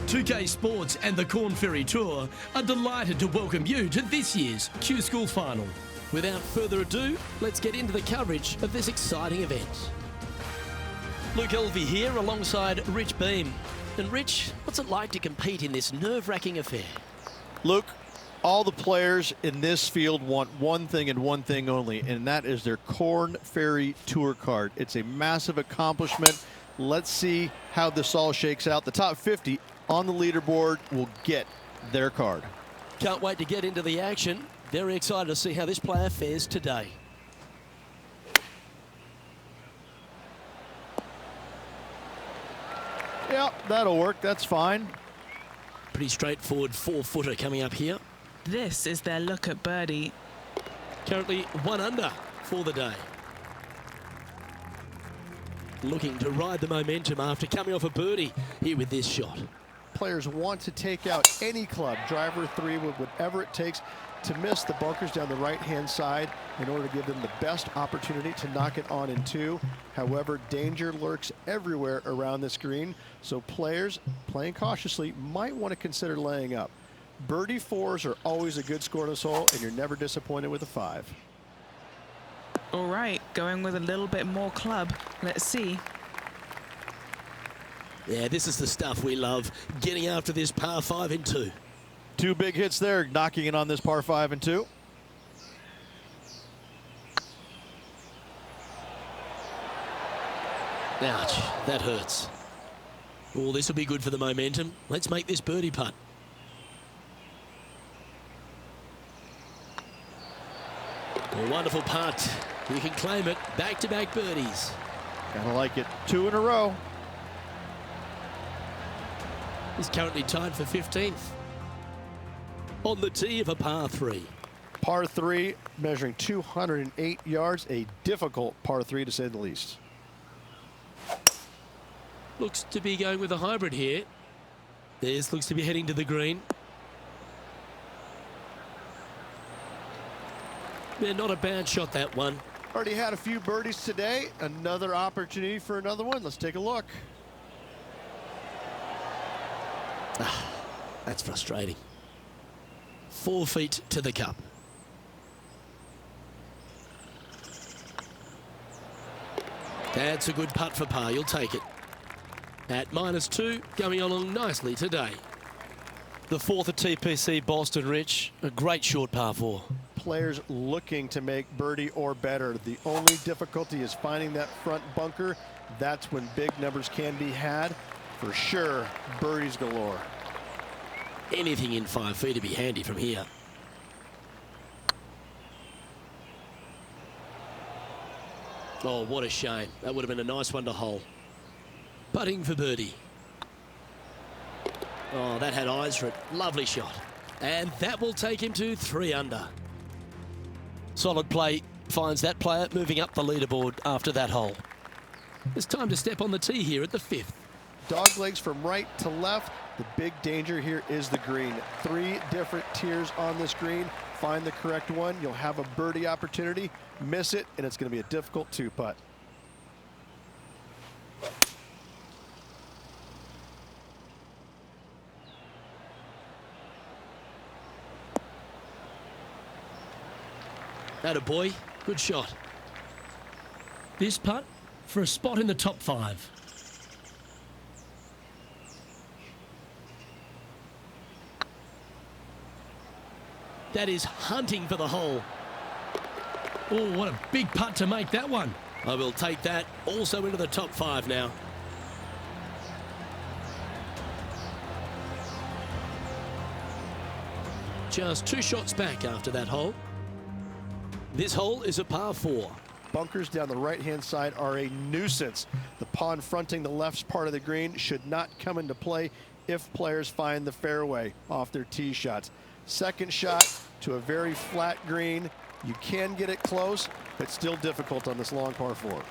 2K Sports and the Corn Ferry Tour are delighted to welcome you to this year's Q School Final. Without further ado, let's get into the coverage of this exciting event. Luke Elvey here alongside Rich Beam. And Rich, what's it like to compete in this nerve-wracking affair? Luke, all the players in this field want one thing and one thing only, and that is their Corn Ferry Tour card. It's a massive accomplishment. Let's see how this all shakes out. The top 50 on the leaderboard will get their card. Can't wait to get into the action. Very excited to see how this player fares today. Yeah, that'll work. That's fine. Pretty straightforward four-footer coming up here. This is their look at birdie. Currently 1 under for the day. Looking to ride the momentum after coming off a birdie here with this shot. Players want to take out any club, driver 3, with whatever it takes to miss the bunkers down the right-hand side in order to give them the best opportunity to knock it on in 2. However, danger lurks everywhere around this green, so players playing cautiously might want to consider laying up. Birdie 4s are always a good score in this hole, and you're never disappointed with a 5. All right, going with a little bit more club. Let's see. Yeah, this is the stuff we love, getting after this par 5 in 2. 2 big hits there, knocking it on this par 5 and 2. Ouch, that hurts. Oh, this will be good for the momentum. Let's make this birdie putt. A wonderful putt. You can claim it. Back-to-back birdies. Kinda like it. 2 in a row. He's currently tied for 15th. On the tee of a par 3. Par 3 measuring 208 yards, a difficult par 3 to say the least. Looks to be going with a hybrid here. This looks to be heading to the green. Yeah, not a bad shot, that one. Already had a few birdies today. Another opportunity for another one. Let's take a look. That's frustrating. 4 feet to the cup. That's a good putt for par. You'll take it. At -2, going along nicely today. The 4th at TPC Boston, Rich. A great short par 4. Players looking to make birdie or better. The only difficulty is finding that front bunker. That's when big numbers can be had. For sure, birdies galore. Anything in 5 feet to be handy from here. Oh, what a shame. That would have been a nice one to hole. Putting for birdie. Oh, that had eyes for it. Lovely shot. And that will take him to 3 under. Solid play finds that player moving up the leaderboard after that hole. It's time to step on the tee here at the 5th. Dog legs from right to left. The big danger here is the green. 3 different tiers on this green. Find the correct one. You'll have a birdie opportunity. Miss it, and it's going to be a difficult 2-putt. Atta boy, good shot. This putt for a spot in the top 5. That is hunting for the hole. Oh, what a big putt to make that one. I will take that also into the top 5 now. Just 2 shots back after that hole. This hole is a par 4. Bunkers down the right-hand side are a nuisance. The pond fronting the left part of the green should not come into play if players find the fairway off their tee shots. Second shot to a very flat green. You can get it close, but still difficult on this long par 4.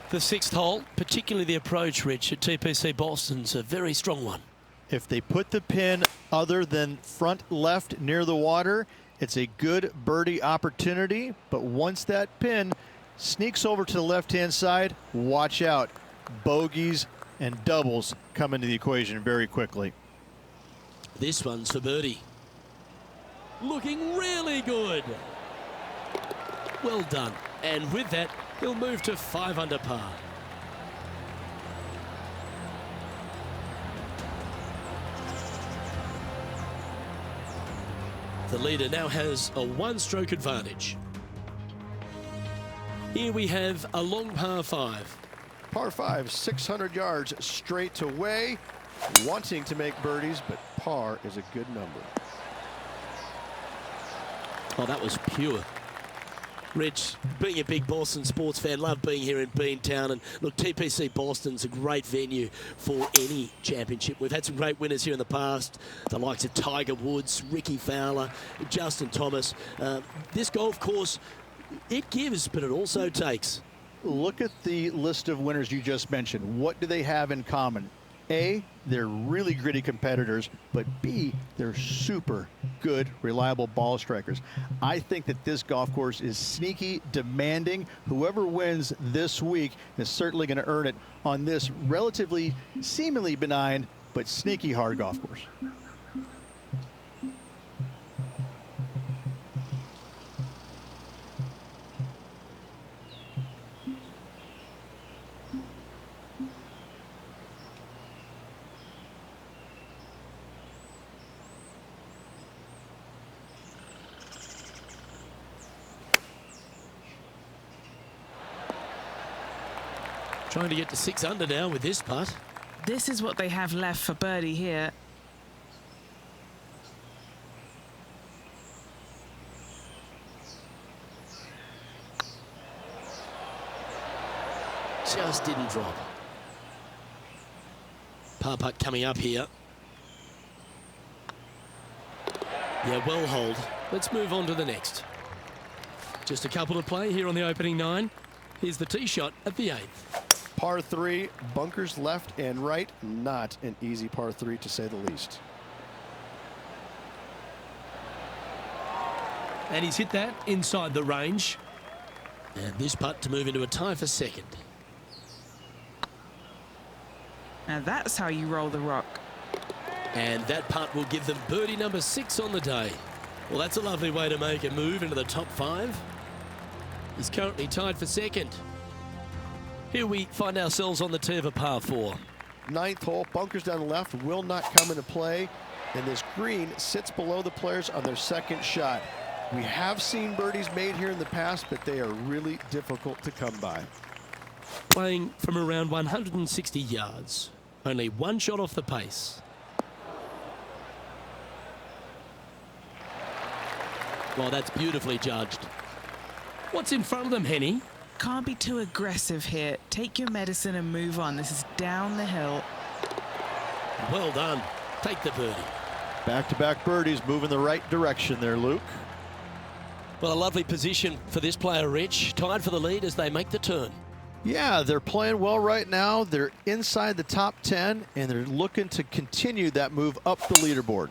The 6th hole, particularly the approach, Rich, at TPC Boston's a very strong one. If they put the pin other than front left near the water, it's a good birdie opportunity, but once that pin sneaks over to the left-hand side, watch out. Bogeys and doubles come into the equation very quickly. This one's for birdie. Looking really good. Well done. And with that, he'll move to 5 under par. The leader now has a 1-stroke advantage. Here we have a long par 5. Par 5, 600 yards straight away. Wanting to make birdies, but par is a good number. Oh, that was pure. Rich, being a big Boston sports fan, love being here in Beantown. And look, TPC Boston's a great venue for any championship. We've had some great winners here in the past, the likes of Tiger Woods, Ricky Fowler, Justin Thomas. This golf course, it gives, but it also takes. Look at the list of winners you just mentioned. What do they have in common? A, they're really gritty competitors, but B, they're super good, reliable ball strikers. I think that this golf course is sneaky, demanding. Whoever wins this week is certainly going to earn it on this relatively, seemingly benign, but sneaky hard golf course. Trying to get to 6 under now with this putt. This is what they have left for birdie here. Just didn't drop. Par putt coming up here. Yeah, well hold. Let's move on to the next. Just a couple to play here on the opening 9. Here's the tee shot at the 8th. Par 3, bunkers left and right. Not an easy par 3, to say the least. And he's hit that inside the range. And this putt to move into a tie for 2nd. Now that's how you roll the rock. And that putt will give them birdie number 6 on the day. Well, that's a lovely way to make a move into the top 5. He's currently tied for 2nd. Here we find ourselves on the tee of a par 4. 9th hole, bunkers down the left will not come into play, and this green sits below the players on their 2nd shot. We have seen birdies made here in the past, but they are really difficult to come by. Playing from around 160 yards. Only 1 shot off the pace. Well, that's beautifully judged. What's in front of them, Henny? Can't be too aggressive here. Take your medicine and move on. This is down the hill. Well done. Take the birdie. Back-to-back birdies, move in the right direction there, Luke. Well, a lovely position for this player, Rich. Tied for the lead as they make the turn. Yeah, they're playing well right now. They're inside the top 10, and they're looking to continue that move up the leaderboard.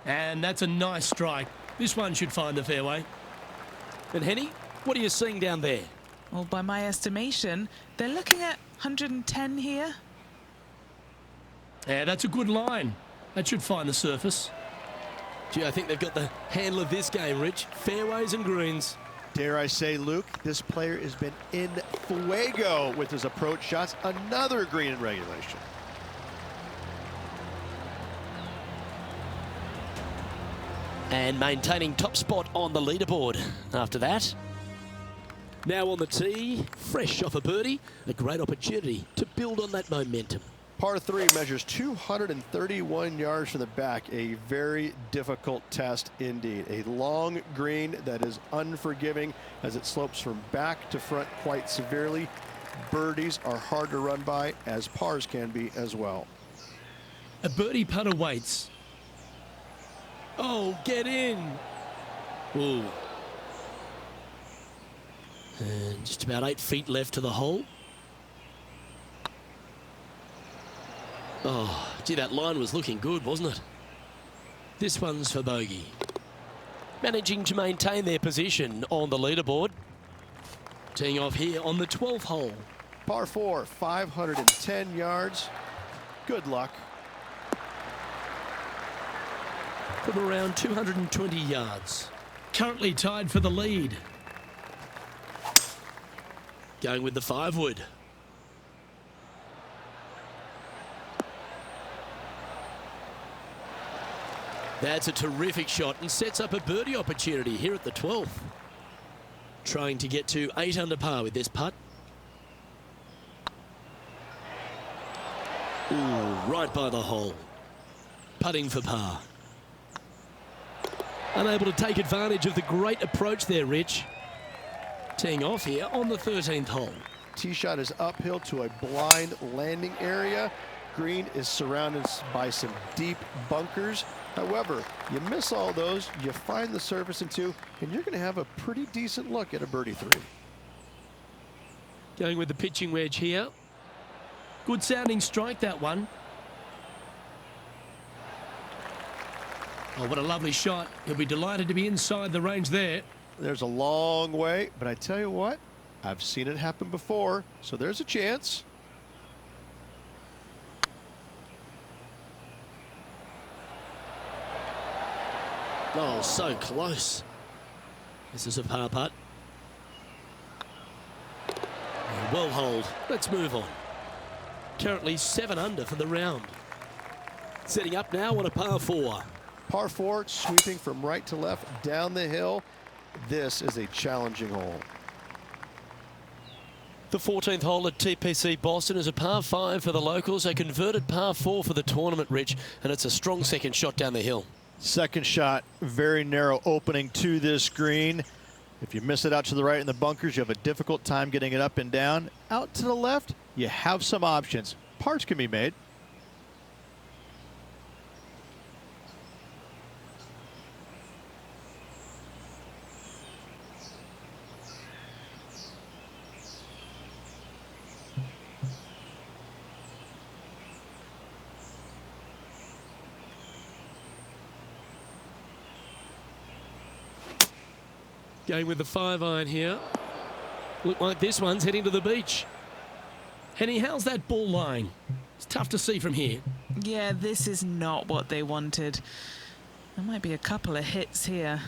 And that's a nice strike. This one should find the fairway. And Henny, what are you seeing down there? Well, by my estimation, they're looking at 110 here. Yeah, that's a good line. That should find the surface. Gee, I think they've got the handle of this game, Rich. Fairways and greens. Dare I say, Luke, this player has been in fuego with his approach shots. Another green in regulation. And maintaining top spot on the leaderboard after that. Now on the tee, fresh off a birdie, a great opportunity to build on that momentum. Par 3 measures 231 yards from the back. A very difficult test indeed. A long green that is unforgiving as it slopes from back to front quite severely. Birdies are hard to run by, as pars can be as well. A birdie putt awaits. Oh, get in. Ooh. And just about 8 feet left to the hole. Oh, gee, that line was looking good, wasn't it? This one's for bogey. Managing to maintain their position on the leaderboard. Teeing off here on the 12th hole. Par 4, 510 yards. Good luck. From around 220 yards. Currently tied for the lead. Going with the 5-wood. That's a terrific shot and sets up a birdie opportunity here at the 12th. Trying to get to 8 under par with this putt. Ooh, right by the hole. Putting for par. Unable to take advantage of the great approach there, Rich. Teeing off here on the 13th hole. Tee shot is uphill to a blind landing area. Green is surrounded by some deep bunkers. However, you miss all those, you find the surface in 2, and you're going to have a pretty decent look at a birdie 3. Going with the pitching wedge here. Good sounding strike, that one. Oh, what a lovely shot. He'll be delighted to be inside the range there. There's a long way, but I tell you what, I've seen it happen before, so there's a chance. Oh, so close. This is a par putt. Well hold. Let's move on. Currently 7 under for the round. Setting up now on a par 4. Par 4, sweeping from right to left down the hill. This is a challenging hole. The 14th hole at TPC Boston is a par 5 for the locals, a converted par 4 for the tournament, Rich, and it's a strong second shot down the hill. Second shot, very narrow opening to this green. If you miss it out to the right in the bunkers, you have a difficult time getting it up and down. Out to the left, you have some options. Pars can be made. Going with the 5-iron here. Look like this one's heading to the beach. Henny, how's that ball lying? It's tough to see from here. Yeah, this is not what they wanted. There might be a couple of hits here.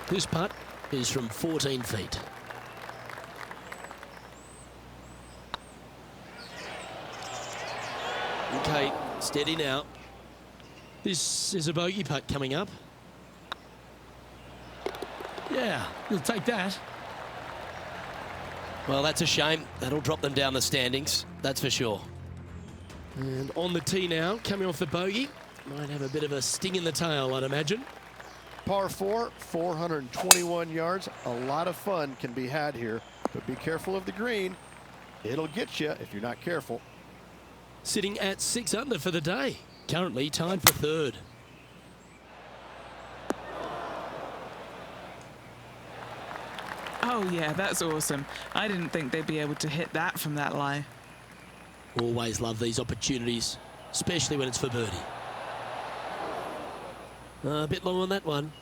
This putt is from 14 feet. Okay, steady now. This is a bogey putt coming up. Yeah, he'll take that. Well, that's a shame. That'll drop them down the standings, that's for sure. And on the tee now, coming off the bogey. Might have a bit of a sting in the tail, I'd imagine. Par 4, 421 yards. A lot of fun can be had here, but be careful of the green. It'll get you if you're not careful. Sitting at 6 under for the day. Currently tied for 3rd. Oh yeah, that's awesome. I didn't think they'd be able to hit that from that lie. Always love these opportunities, especially when it's for birdie. A bit long on that one.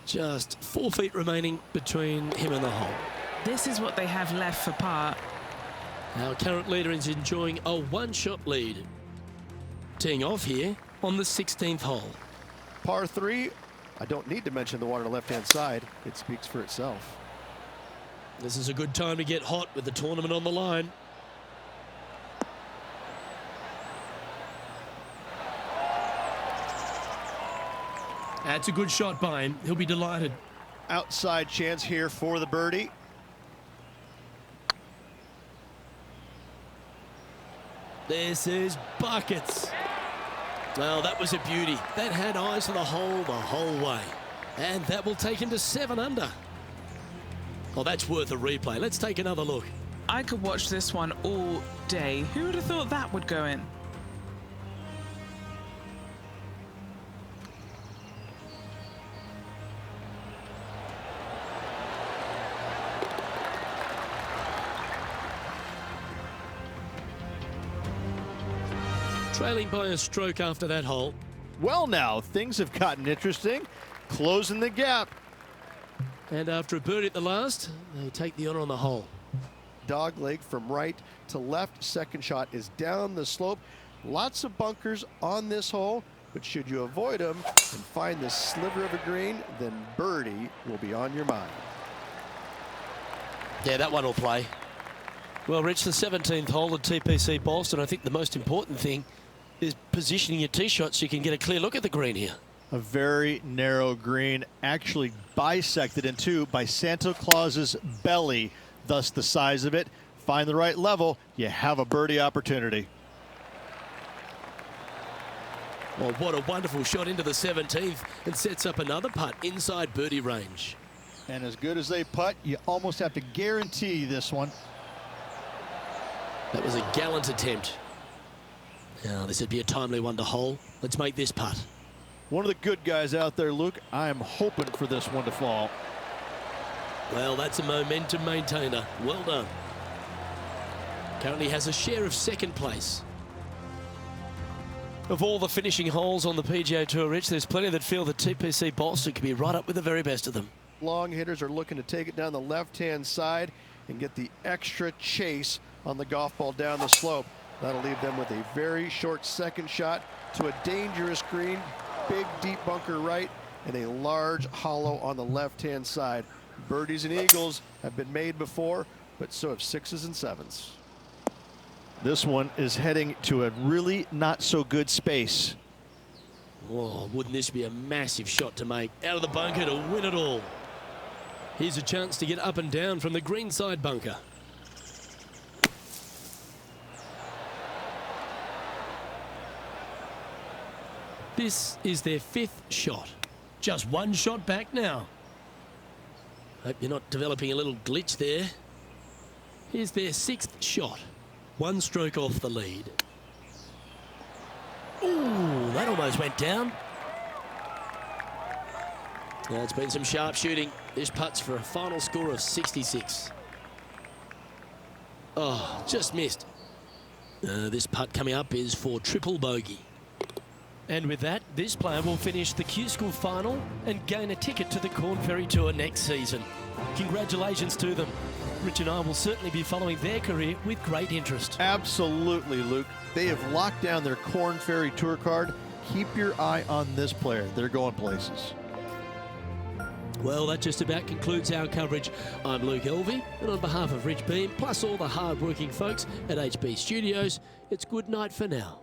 Just 4 feet remaining between him and the hole. This is what they have left for par. Our current leader is enjoying a 1-shot lead. Teeing off here on the 16th hole. Par 3, I don't need to mention the one on the left-hand side. It speaks for itself. This is a good time to get hot with the tournament on the line. That's a good shot by him. He'll be delighted. Outside chance here for the birdie. This is buckets. Well, that was a beauty. That had eyes for the whole way. And that will take him to 7 under. Oh, that's worth a replay. Let's take another look. I could watch this one all day. Who would have thought that would go in? Trailing by a stroke after that hole. Well, now things have gotten interesting. Closing the gap. And after a birdie at the last, they take the honour on the hole. Dog leg from right to left. Second shot is down the slope. Lots of bunkers on this hole, but should you avoid them and find this sliver of a green, then birdie will be on your mind. Yeah, that one will play. Well, Rich, the 17th hole at TPC Boston. I think the most important thing is positioning your tee shot so you can get a clear look at the green here. A very narrow green, actually bisected in two by Santa Claus's belly, thus the size of it. Find the right level, you have a birdie opportunity. Well, what a wonderful shot into the 17th and sets up another putt inside birdie range. And as good as they putt, you almost have to guarantee this one. That was a gallant attempt. Now, this would be a timely one to hole. Let's make this putt. One of the good guys out there, Luke. I am hoping for this one to fall. Well, that's a momentum maintainer. Well done. Currently has a share of second place. Of all the finishing holes on the PGA Tour, Rich, there's plenty that feel that TPC Boston could be right up with the very best of them. Long hitters are looking to take it down the left-hand side and get the extra chase on the golf ball down the slope. That'll leave them with a very short second shot to a dangerous green, big deep bunker right, and a large hollow on the left-hand side. Birdies and eagles have been made before, but so have sixes and sevens. This one is heading to a really not so good space. Oh, wouldn't this be a massive shot to make out of the bunker to win it all? Here's a chance to get up and down from the greenside bunker. This is their 5th shot. Just one shot back now. Hope you're not developing a little glitch there. Here's their 6th shot. One stroke off the lead. Ooh, that almost went down. Now it's been some sharp shooting. This putt's for a final score of 66. Oh, just missed. This putt coming up is for triple bogey. And with that, this player will finish the Q School final and gain a ticket to the Corn Ferry Tour next season. Congratulations to them. Rich and I will certainly be following their career with great interest. Absolutely, Luke. They have locked down their Corn Ferry Tour card. Keep your eye on this player. They're going places. Well, that just about concludes our coverage. I'm Luke Elvey, and on behalf of Rich Beam, plus all the hard-working folks at HB Studios, it's good night for now.